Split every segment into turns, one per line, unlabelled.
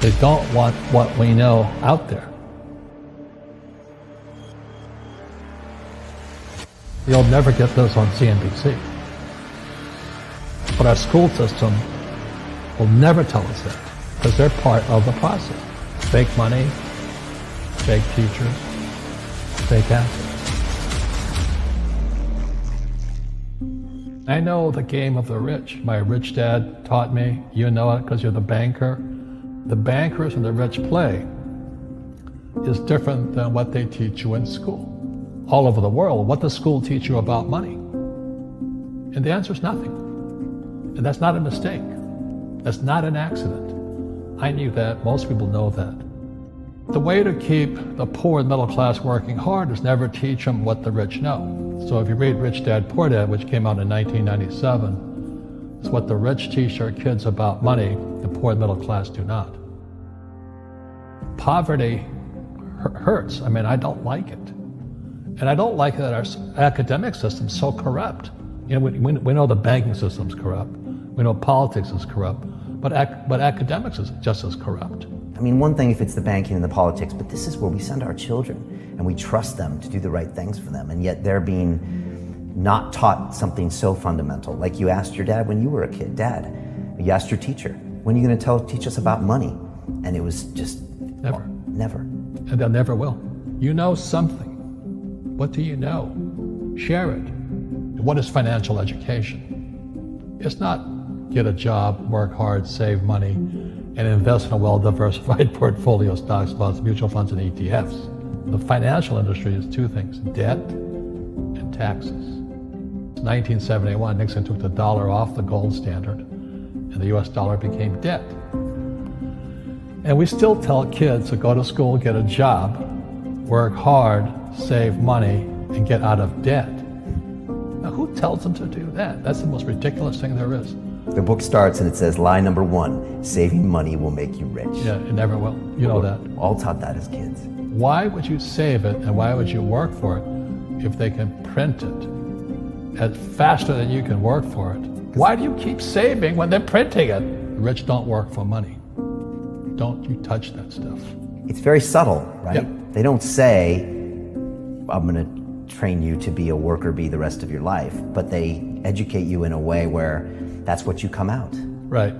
They don't want what we know out there. You'll never get this on CNBC. But our school system will never tell us that, because they're part of the process. Fake money, fake teachers, fake assets. I know the game of the rich. My rich dad taught me. You know it because you're the banker. The bankers and the rich play is different than what they teach you in school. All over the world, what does school teach you about money? And the answer is nothing. And that's not a mistake. That's not an accident. I knew that. Most people know that. The way to keep the poor and middle class working hard is never teach them what the rich know. So if you read Rich Dad, Poor Dad, which came out in 1997, it's what the rich teach their kids about money, the poor and middle class do not. Poverty hurts. I mean, I don't like it. And I don't like that our academic system's so corrupt. You know, we know the banking system's corrupt. We know politics is corrupt. But academics is just as corrupt.
I mean, one thing if it's the banking and the politics, but this is where we send our children and we trust them to do the right things for them, and yet they're being not taught something so fundamental. Like you asked your dad when you were a kid, Dad, you asked your teacher, when are you going to teach us about money? And it was just
never.
Well, never.
And they'll never will. You know something. What do you know? Share it. What is financial education? It's not get a job, work hard, save money, and invest in a well-diversified portfolio, stocks, bonds, mutual funds, and ETFs. The financial industry is two things, debt and taxes. In 1971, Nixon took the dollar off the gold standard, and the US dollar became debt. And we still tell kids to go to school, get a job, work hard, save money, and get out of debt. Now, who tells them to do that? That's the most ridiculous thing there is.
The book starts and it says, lie number 1, saving money will make you rich.
Yeah, it never will. You know that.
All taught that as kids.
Why would you save it and why would you work for it if they can print it faster than you can work for it? Why do you keep saving when they're printing it? The rich don't work for money. Don't you touch that stuff.
It's very subtle, right?
Yep.
They don't say, I'm going to train you to be a worker bee the rest of your life, but they educate you in a way where that's what you come out.
Right.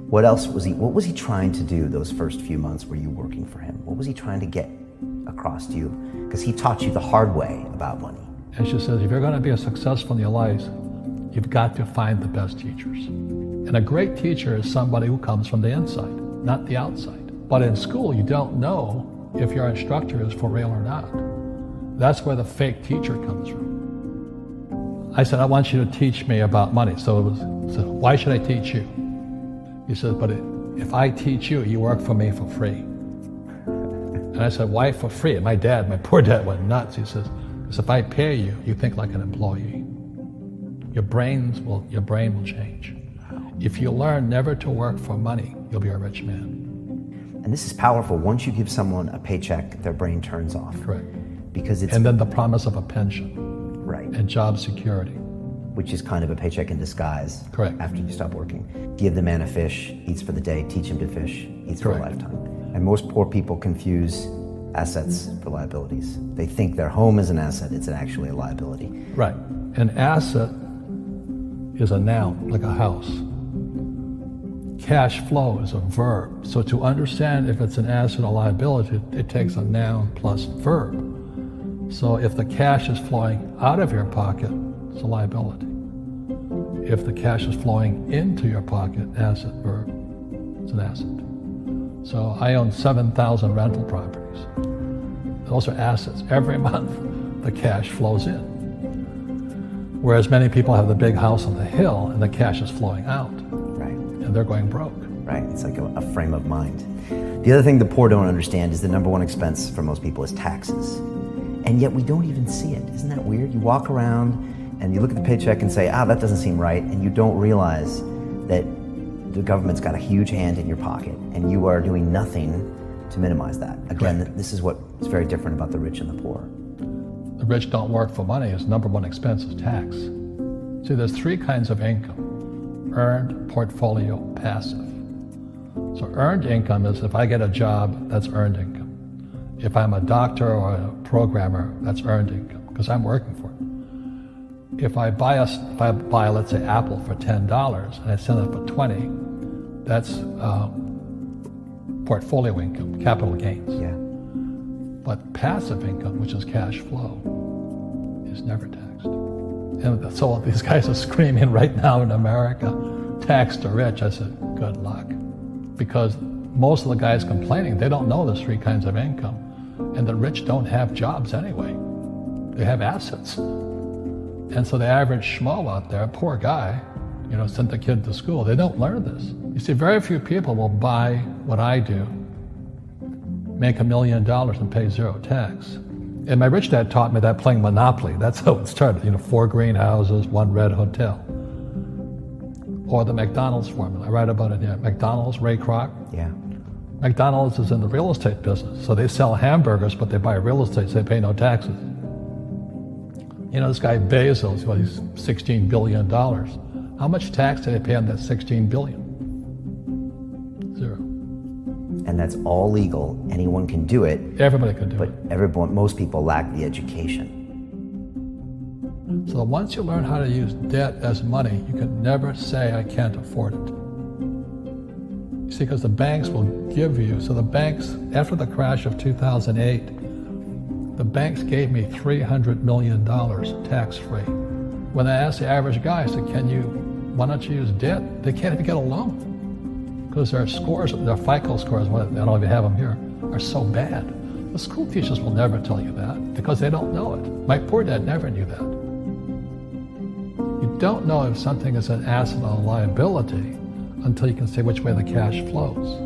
What else was he trying to do those first few months were you working for him? What was he trying to get across to you? Because he taught you the hard way about money.
And she says, if you're going to be successful in your life, you've got to find the best teachers. And a great teacher is somebody who comes from the inside, not the outside. But in school, you don't know if your instructor is for real or not. That's where the fake teacher comes from. I said, I want you to teach me about money. So why should I teach you? He said, but if I teach you, you work for me for free. And I said, why for free? And my poor dad went nuts. He says, because if I pay you, you think like an employee. Your brain will change. If you learn never to work for money, you'll be a rich man.
And this is powerful. Once you give someone a paycheck, their brain turns off.
Correct.
Because it's...
And then the promise of a pension.
Right.
And job security.
Which is kind of a paycheck in disguise.
Correct.
After you stop working. Give the man a fish, eats for the day, teach him to fish, eats for a lifetime. And most poor people confuse assets for liabilities. They think their home is an asset, it's actually a liability.
Right. An asset is a noun, like a house. Cash flow is a verb. So to understand if it's an asset or liability, it takes a noun plus verb. So if the cash is flowing out of your pocket, it's a liability. If the cash is flowing into your pocket, asset, verb, it's an asset. So I own 7,000 rental properties. Those are assets. Every month, the cash flows in. Whereas many people have the big house on the hill and the cash is flowing out.
Right.
And they're going broke.
Right, it's like a frame of mind. The other thing the poor don't understand is the number one expense for most people is taxes. And yet we don't even see it. Isn't that weird? You walk around and you look at the paycheck and say, that doesn't seem right, and you don't realize that the government's got a huge hand in your pocket and you are doing nothing to minimize that. Again, this is what's very different about the rich and the poor.
The rich don't work for money. His number one expense is tax. See, there's three kinds of income: earned, portfolio, passive. So earned income is if I get a job, that's earned income. If I'm a doctor or a programmer, that's earned income because I'm working for it. If I buy, let's say, Apple for $10 and I sell it for $20, that's portfolio income, capital gains.
Yeah.
But passive income, which is cash flow, is never taxed. And so these guys are screaming right now in America, tax the rich. I said, good luck. Because most of the guys complaining, they don't know there's three kinds of income. And the rich don't have jobs anyway. They have assets. And so the average schmo out there, poor guy, sent the kid to school. They don't learn this. You see, very few people will buy what I do, make $1 million and pay zero tax. And my rich dad taught me that playing Monopoly. That's how it started. 4 greenhouses, 1 red hotel. Or the McDonald's formula. I write about it here. McDonald's, Ray Kroc.
Yeah.
McDonald's is in the real estate business. So they sell hamburgers, but they buy real estate, so they pay no taxes. This guy Bezos, he's $16 billion. How much tax did they pay on that $16 billion? Zero.
And that's all legal. Anyone can do it.
Everybody can do it.
But most people lack the education.
So once you learn how to use debt as money, you can never say, I can't afford it. You see, because the banks will give you, so the banks, after the crash of 2008, the banks gave me $300 million tax-free. When I asked the average guy, I said, why don't you use debt? They can't even get a loan because their scores, their FICO scores, I don't even have them here, are so bad. The school teachers will never tell you that because they don't know it. My poor dad never knew that. You don't know if something is an asset or a liability until you can say which way the cash flows.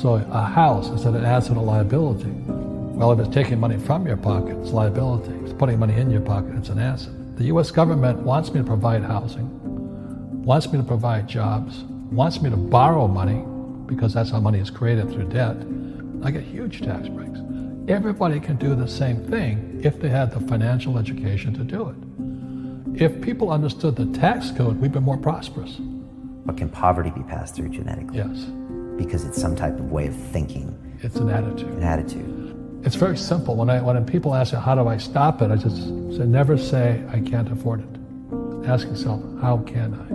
So a house, is it an asset or liability? Well, if it's taking money from your pocket, it's liability. If it's putting money in your pocket, it's an asset. The U.S. government wants me to provide housing, wants me to provide jobs, wants me to borrow money because that's how money is created through debt. I get huge tax breaks. Everybody can do the same thing if they had the financial education to do it. If people understood the tax code, we'd be more prosperous.
But can poverty be passed through genetically?
Yes.
Because it's some type of way of thinking.
It's an attitude.
An attitude.
It's very simple. When people ask me, how do I stop it? I just say, never say, I can't afford it. Ask yourself, how can I?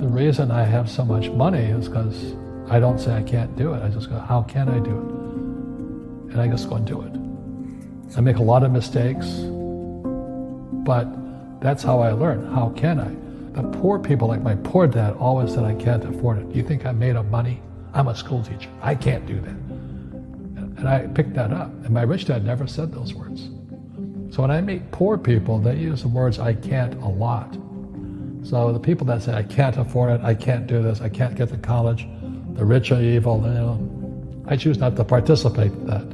The reason I have so much money is because I don't say I can't do it. I just go, how can I do it? And I just go and do it. I make a lot of mistakes, but that's how I learn. How can I? The poor people, like my poor dad, always said, I can't afford it. Do you think I'm made of money? I'm a school teacher. I can't do that. And I picked that up. And my rich dad never said those words. So when I meet poor people, they use the words I can't a lot. So the people that say, I can't afford it, I can't do this, I can't get to college, the rich are evil, I choose not to participate in that.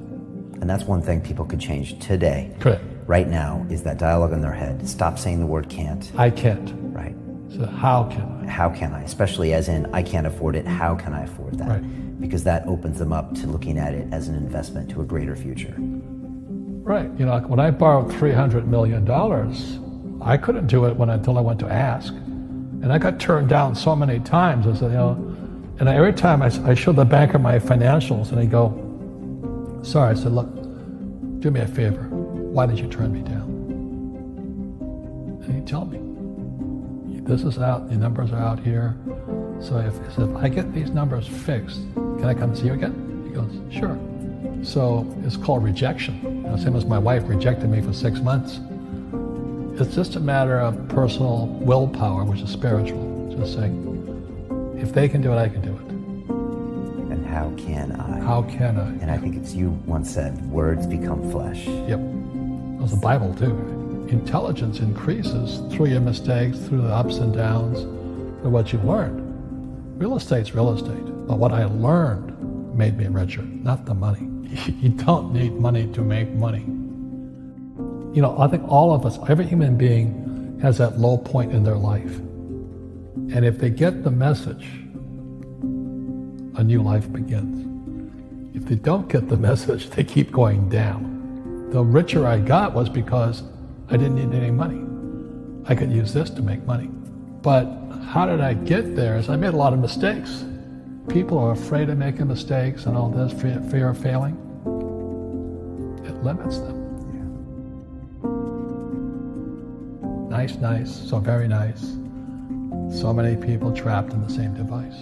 And that's one thing people could change today.
Correct.
Right now is that dialogue in their head. Stop saying the word can't.
I can't.
Right.
So how can I?
How can I? Especially as in, I can't afford it, how can I afford that?
Right.
Because that opens them up to looking at it as an investment to a greater future.
Right. When I borrowed $300 million, I couldn't do it until I went to ask. And I got turned down so many times. I said, and every time I showed the banker my financials and he'd go, sorry. I said, look, do me a favor. Why did you turn me down? And he'd tell me, this is out, the numbers are out here. So if I get these numbers fixed, can I come see you again? He goes, sure. So it's called rejection. Same as my wife rejected me for 6 months. It's just a matter of personal willpower, which is spiritual. Just saying, if they can do it, I can do it.
And how can I?
How can I?
And I think it's you once said, words become flesh.
Yep. That was the Bible too. Intelligence increases through your mistakes, through the ups and downs, through what you learned. Real estate's real estate, but what I learned made me richer, not the money. You don't need money to make money. I think all of us, every human being has that low point in their life. And if they get the message, a new life begins. If they don't get the message, they keep going down. The richer I got was because I didn't need any money. I could use this to make money. But how did I get there? Is I made a lot of mistakes. people are afraid of making mistakes and all this, fear of failing, it limits them. Nice, so very nice. So many people trapped in the same device.